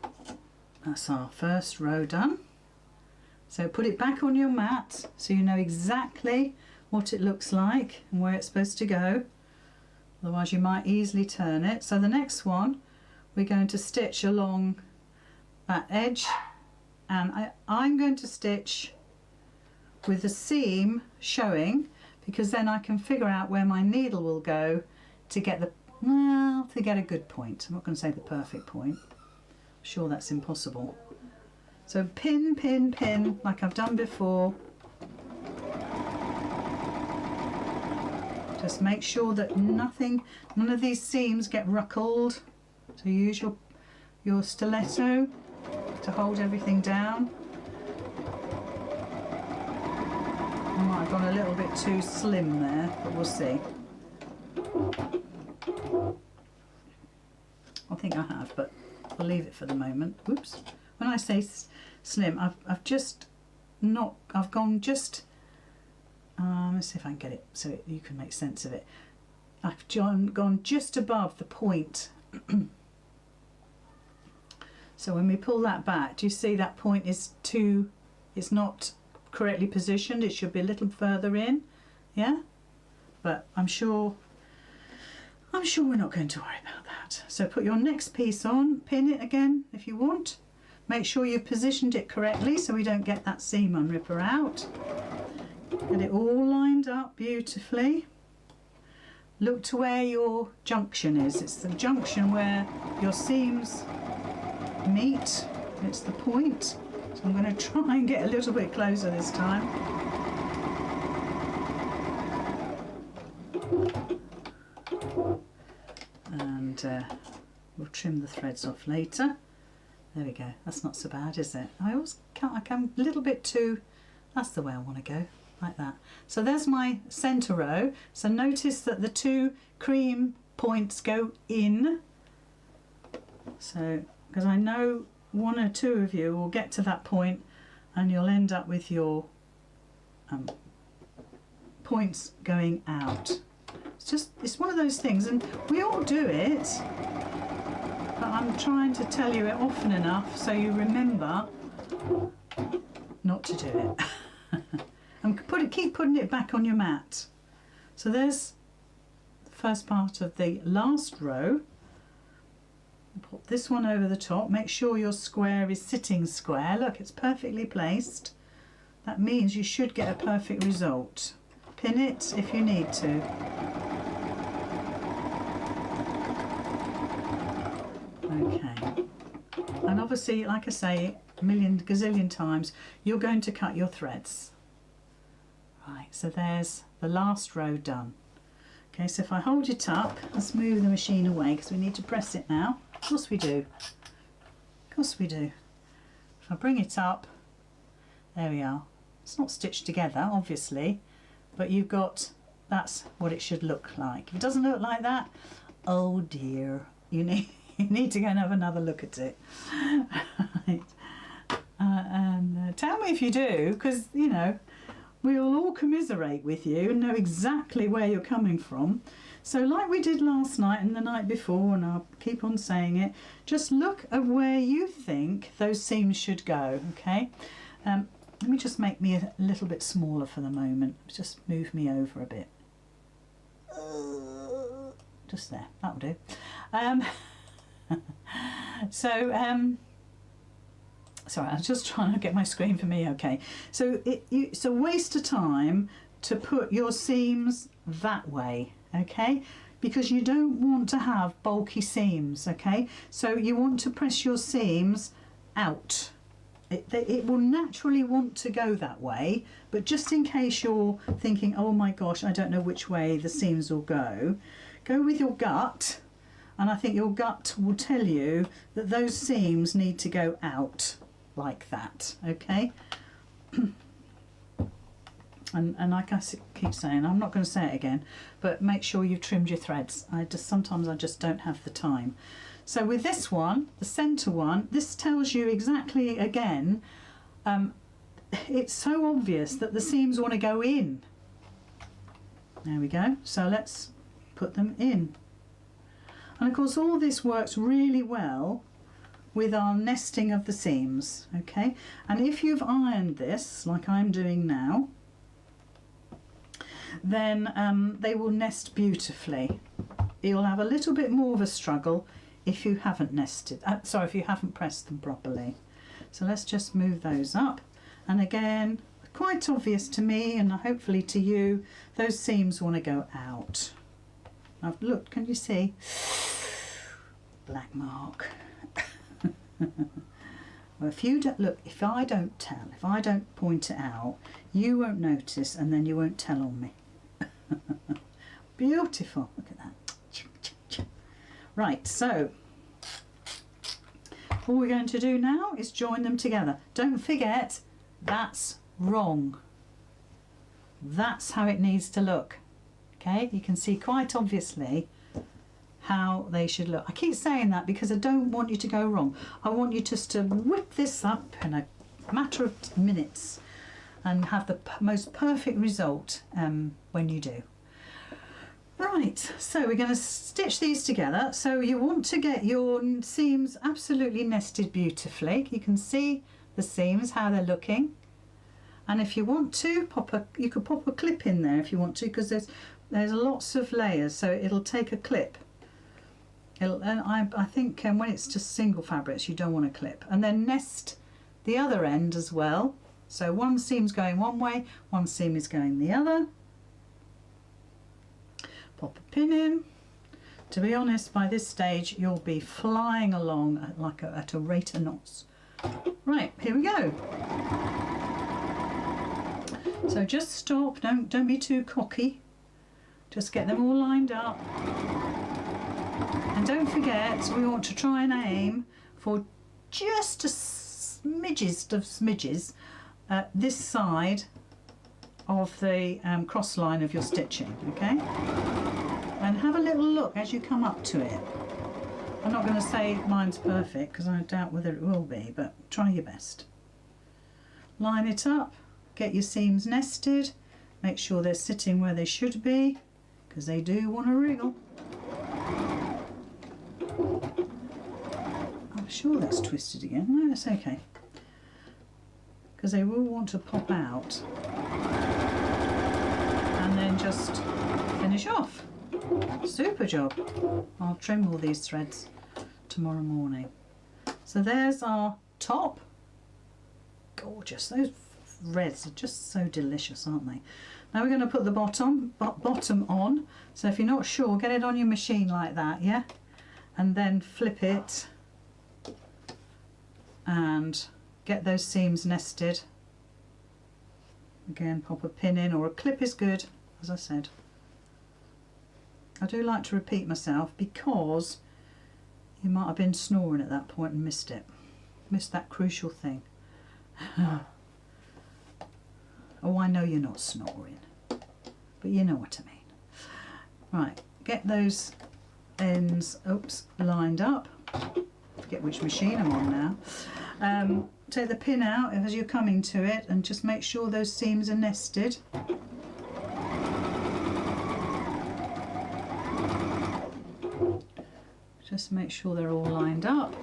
that's our first row done. So put it back on your mat so you know exactly what it looks like and where it's supposed to go. Otherwise you might easily turn it. So the next one we're going to stitch along that edge, and I'm going to stitch with the seam showing, because then I can figure out where my needle will go to get the, well, to get a good point. I'm not going to say the perfect point. I'm sure that's impossible. So pin, pin, pin, like I've done before. Just make sure that none of these seams get ruckled. So use your stiletto to hold everything down. I might have gone a little bit too slim there, but we'll see. I think I have, but I'll leave it for the moment. Whoops. When I say slim, I've gone just, let's see if I can get it so you can make sense of it. I've gone just above the point. So when we pull that back, do you see that point is it's not correctly positioned? It should be a little further in, yeah? But I'm sure we're not going to worry about that. So put your next piece on, pin it again if you want. Make sure you've positioned it correctly so we don't get that seam unripper out. Get it all lined up beautifully. Look to where your junction is. It's the junction where your seams meet. It's the point. So I'm going to try and get a little bit closer this time. And we'll trim the threads off later. There we go. That's not so bad, is it? I come a little bit too, that's the way I want to go, like that. So there's my centre row. So notice that the two cream points go in. So, because I know one or two of you will get to that point and you'll end up with your points going out. It's one of those things, and we all do it, but I'm trying to tell you it often enough so you remember not to do it. And keep putting it back on your mat. So there's the first part of the last row. Put this one over the top. Make sure your square is sitting square. Look, it's perfectly placed. That means you should get a perfect result. Pin it if you need to. Okay. And obviously, like I say a million gazillion times, you're going to cut your threads. Right, so there's the last row done. Okay, so if I hold it up, let's move the machine away because we need to press it now. Of course we do. Of course we do. If I bring it up, there we are. It's not stitched together, obviously, but you've got, that's what it should look like. If it doesn't look like that, oh dear, you need to go and have another look at it. Right. And tell me if you do, because, you know, we'll all commiserate with you and know exactly where you're coming from. So like we did last night and the night before, and I'll keep on saying it, just look at where you think those seams should go, okay? Let me just make me a little bit smaller for the moment. Just move me over a bit. Just there, that'll do. Sorry, I was just trying to get my screen for me, okay. So it's a waste of time to put your seams that way, okay, because you don't want to have bulky seams, okay. So you want to press your seams out. It will naturally want to go that way, but just in case you're thinking, oh my gosh, I don't know which way the seams will go with your gut, and I think your gut will tell you that those seams need to go out like that, okay. And like I keep saying, I'm not going to say it again, but make sure you've trimmed your threads. Sometimes I just don't have the time. So with this one, the centre one, this tells you exactly again it's so obvious that the seams want to go in. There we go. So let's put them in. And of course all this works really well with our nesting of the seams, okay? And if you've ironed this, like I'm doing now, then they will nest beautifully. You'll have a little bit more of a struggle if you haven't nested, if you haven't pressed them properly. So let's just move those up. And again, quite obvious to me and hopefully to you, those seams want to go out. I've looked, can you see? Black mark. Well, if you don't look, if I don't point it out, you won't notice, and then you won't tell on me. Beautiful. Look at that. Right, so all we're going to do now is join them together. Don't forget, that's wrong. That's how it needs to look. Okay, you can see quite obviously how they should look. I keep saying that because I don't want you to go wrong. I want you just to whip this up in a matter of minutes and have the most perfect result when you do. Right, so we're going to stitch these together. So you want to get your seams absolutely nested beautifully. You can see the seams, how they're looking. And if you want to, you could pop a clip in there if you want to, because there's lots of layers, so it'll take a clip. And I think when it's just single fabrics, you don't want a clip. And then nest the other end as well. So one seam's going one way, one seam is going the other. Pop a pin in. To be honest, by this stage, you'll be flying along at a rate of knots. Right, here we go. So just stop, don't be too cocky. Just get them all lined up. And don't forget, we want to try and aim for just a smidges of smidges this side of the cross line of your stitching, okay? And have a little look as you come up to it. I'm not going to say mine's perfect because I doubt whether it will be, but try your best. Line it up, get your seams nested, make sure they're sitting where they should be because they do want to wriggle. I'm sure that's twisted again. No, that's okay. Because they will want to pop out. And then just finish off. Super job. I'll trim all these threads tomorrow morning. So there's our top. Gorgeous. Those reds are just so delicious, aren't they? Now we're going to put the bottom on. So if you're not sure, get it on your machine like that, yeah? And then flip it and get those seams nested. Again, pop a pin in, or a clip is good, as I said. I do like to repeat myself because you might have been snoring at that point and missed it. Missed that crucial thing. Oh, I know you're not snoring, but you know what I mean. Right, get those ends, lined up. Forget which machine I'm on now. Take the pin out as you're coming to it and just make sure those seams are nested. Just make sure they're all lined up.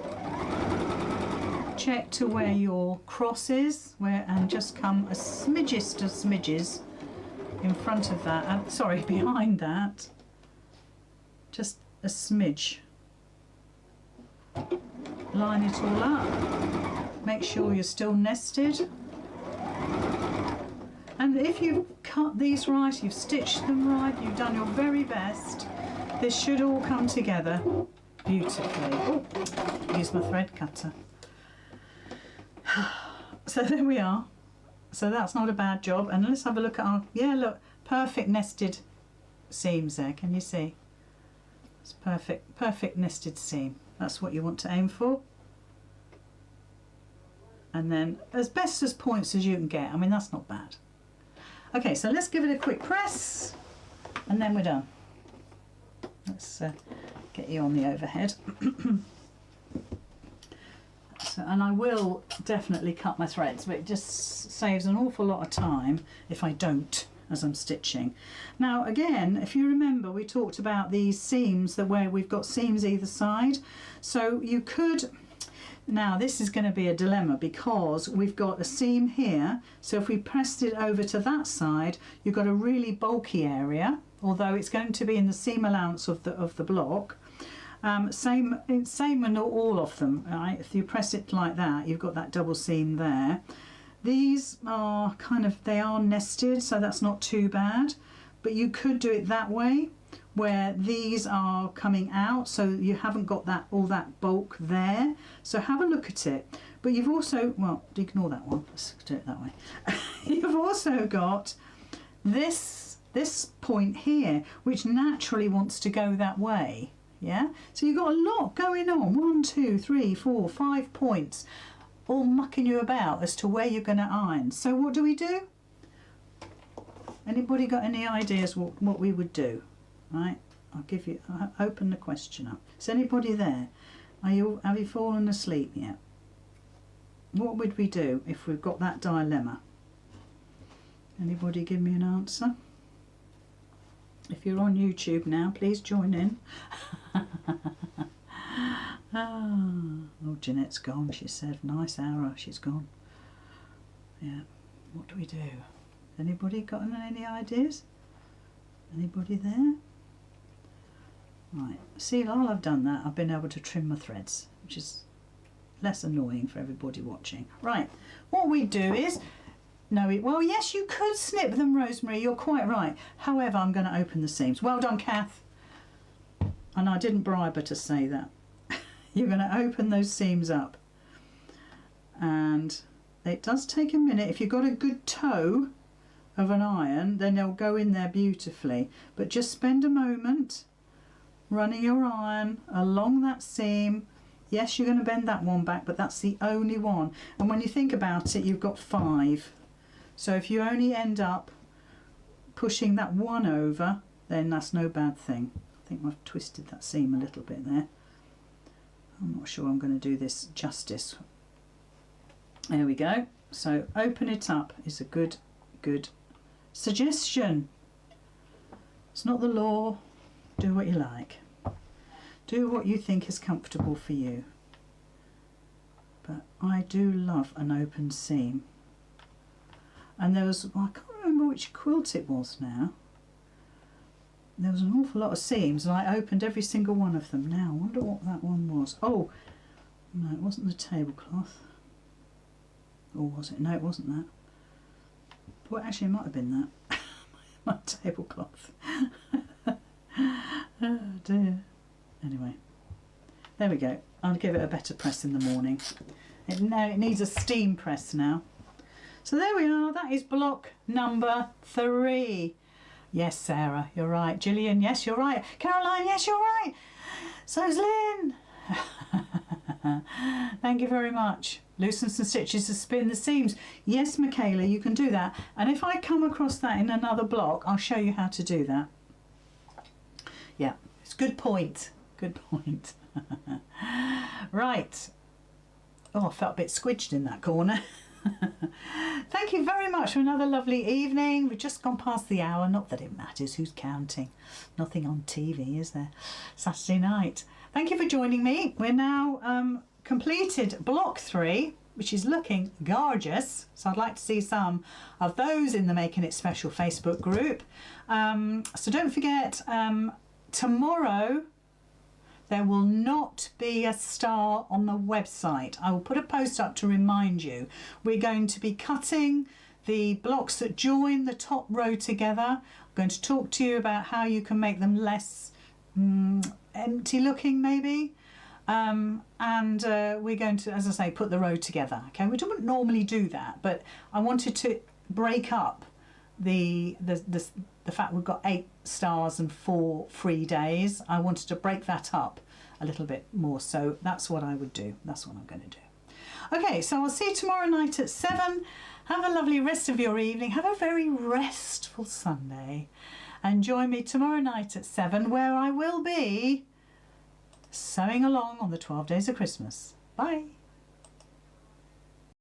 Check to where your cross is, and just come a smidgest of smidges in front of that, sorry, behind that. Just a smidge. Line it all up. Make sure you're still nested. And if you've cut these right, you've stitched them right, you've done your very best, this should all come together beautifully. Oh, use my thread cutter. So there we are. So that's not a bad job. And let's have a look at our, yeah, look, perfect nested seams there. Can you see? It's perfect nested seam. That's what you want to aim for. And then as best as points as you can get. I mean, that's not bad. Okay, so let's give it a quick press and then we're done. Let's get you on the overhead. That's So, and I will definitely cut my threads, but it just saves an awful lot of time if I don't as I'm stitching. Now again, if you remember, we talked about these seams that where we've got seams either side. So you could, now this is going to be a dilemma because we've got a seam here. So if we pressed it over to that side, you've got a really bulky area, although it's going to be in the seam allowance of the block. Same in all of them, right? If you press it like that, you've got that double seam there. These are they are nested, so that's not too bad. But you could do it that way, where these are coming out, so you haven't got all that bulk there. So have a look at it. But you've also, well, ignore that one. Let's do it that way. You've also got this point here, which naturally wants to go that way. Yeah, so you've got a lot going on. 1, 2, 3, 4, 5 points, all mucking you about as to where you're going to iron. So what do we do? Anybody got any ideas what we would do? Right, I'll open the question up. Is anybody there? Have you fallen asleep yet? What would we do if we've got that dilemma? Anybody give me an answer? If you're on YouTube now, please join in. Oh, Jeanette's gone, she said. Nice arrow, she's gone. Yeah, what do we do? Anybody got any ideas? Anybody there? Right, see, while I've done that, I've been able to trim my threads, which is less annoying for everybody watching. Right, what we do is, well, yes, you could snip them, Rosemary, you're quite right. However, I'm going to open the seams. Well done, Kath. And I didn't bribe her to say that. You're going to open those seams up. And it does take a minute. If you've got a good toe of an iron, then they'll go in there beautifully. But just spend a moment running your iron along that seam. Yes, you're going to bend that one back, but that's the only one. And when you think about it, you've got 5. So if you only end up pushing that one over, then that's no bad thing. I think I've twisted that seam a little bit there. I'm not sure I'm going to do this justice. There we go. So open it up is a good suggestion. It's not the law. Do what you like. Do what you think is comfortable for you. But I do love an open seam. And there was, I can't remember which quilt it was now. There was an awful lot of seams and I opened every single one of them. Now, I wonder what that one was. Oh, no, it wasn't the tablecloth. Or was it? No, it wasn't that. Well, actually, it might have been that. My tablecloth. Oh, dear. Anyway, there we go. I'll give it a better press in the morning. It needs a steam press now. So there we are. That is block number 3. Yes, Sarah, you're right. Gillian, yes, you're right. Caroline, yes, you're right. So's Lynn. Thank you very much. Loosen some stitches to spin the seams. Yes, Michaela, you can do that. And if I come across that in another block, I'll show you how to do that. Yeah, it's a good point. Good point. Right. Oh, I felt a bit squidged in that corner. Thank you very much for another lovely evening. We've just gone past the hour. Not that it matters, who's counting? Nothing on TV, is there? Saturday night. Thank you for joining me. We're now completed block 3, which is looking gorgeous. So I'd like to see some of those in the Making It Special Facebook group. So don't forget, tomorrow there will not be a star on the website. I will put a post up to remind you. We're going to be cutting the blocks that join the top row together. I'm going to talk to you about how you can make them less empty looking maybe. We're going to, as I say, put the row together. Okay, we don't normally do that, but I wanted to break up the fact we've got 8 stars and 4 free days. I wanted to break that up a little bit more, so that's what I would do. That's what I'm going to do. Okay, so I'll see you tomorrow night at 7. Have a lovely rest of your evening. Have a very restful Sunday, and join me tomorrow night at 7, where I will be sewing along on the 12 days of Christmas. Bye.